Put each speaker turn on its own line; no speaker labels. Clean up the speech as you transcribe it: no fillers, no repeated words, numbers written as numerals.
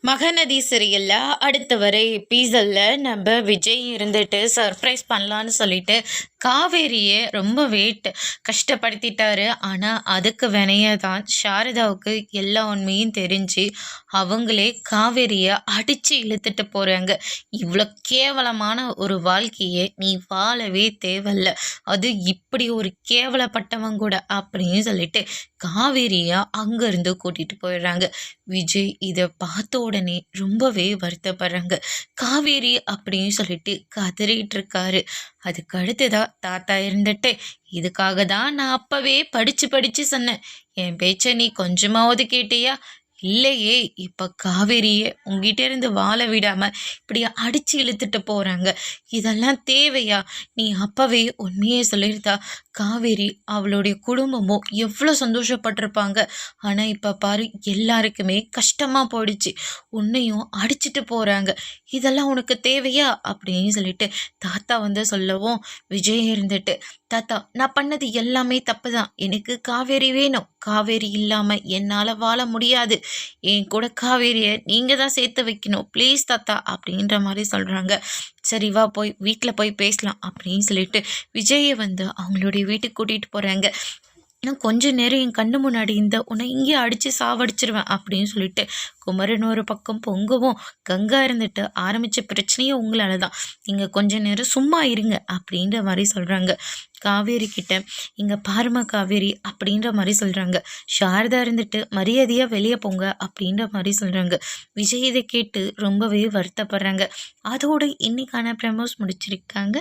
மகநதி சீரியல்ல அடுத்த வர எபிசோட்ல நம்ம விஜய் இருந்துட்டு சர்ப்ரைஸ் பண்ணலான்னு சொல்லிட்டு காவேரியை ரொம்ப கஷ்டப்படுத்திட்டாரு. ஆனால் அதுக்கு வினைய தான் சாரதாவுக்கு எல்லா உண்மையும் தெரிஞ்சு அவங்களே காவேரியை அடித்து இழுத்துட்டு போகிறாங்க. இவ்வளோ கேவலமான ஒரு வாழ்க்கையை நீ வாழவே தேவையில்ல, அது இப்படி ஒரு கேவலப்பட்டவங்க கூட அப்படின்னு சொல்லிட்டு காவேரியை அங்கேருந்து கூட்டிகிட்டு போயிடுறாங்க. விஜய் இதை பார்த்த உடனே ரொம்பவே வருத்தப்படுறாங்க. காவேரி அப்படின்னு சொல்லிட்டு கதறிட்டு இருக்காரு. அதுக்கு அடுத்ததா தாத்தா இருந்துட்டு, இதுக்காக தான் நான் அப்பவே படிச்சு படிச்சு சொன்னேன், என் பேச்ச நீ கொஞ்சமாவது கேட்டியா? இல்லையே. இப்போ காவேரியை உங்ககிட்ட இருந்து வாழ விடாம இப்படி அடிச்சு இழுத்துட்டு போறாங்க. இதெல்லாம் தேவையா? நீ அப்பவே உண்மையே சொல்லியிருந்தா காவேரி அவளுடைய குடும்பமும் எவ்வளோ சந்தோஷப்பட்டிருப்பாங்க. ஆனால் இப்போ பாரு, எல்லாருக்குமே கஷ்டமாக போயிடுச்சு. உன்னையும் அடிச்சுட்டு போகிறாங்க. இதெல்லாம் உனக்கு தேவையா அப்படின்னு சொல்லிட்டு தாத்தா சொல்லவும் விஜய் இருந்துட்டு, தாத்தா நான் பண்ணது எல்லாமே தப்பு தான். எனக்கு காவேரி வேணும். காவேரி இல்லாமல் என்னால் வாழ முடியாது. என் கூட காவேரியை நீங்கள் தான் சேர்த்து வைக்கணும் ப்ளீஸ் தாத்தா அப்படின்ற மாதிரி சொல்கிறாங்க. சரி வா போய் வீட்டில் போய் பேசலாம் அப்படின்னு சொல்லிட்டு விஜயை அவங்களுடைய வீட்டுக்கு கூட்டிகிட்டு போகிறாங்க. நான் கொஞ்ச நேரம் என் கண்ணு முன்னாடி உன்னை இங்கேயே அடித்து சாவடிச்சிருவேன் அப்படின்னு சொல்லிட்டு குமரன் ஒரு பக்கம் பொங்கவும், கங்கா இருந்துட்டு ஆரம்பித்த பிரச்சனையே உங்களால தான், நீங்கள் கொஞ்ச நேரம் சும்மா இருங்க அப்படின்ற மாதிரி சொல்கிறாங்க. காவேரி கிட்ட இங்கே பாருமா காவேரி அப்படின்ற மாதிரி சொல்கிறாங்க. சாரதா இருந்துட்டு மரியாதையாக வெளியே போங்க அப்படின்ற மாதிரி சொல்கிறாங்க. விஜய் இதை கேட்டு ரொம்பவே வருத்தப்படுறாங்க. அதோடு இன்னைக்கான ப்ரமோஸ் முடிச்சிருக்காங்க.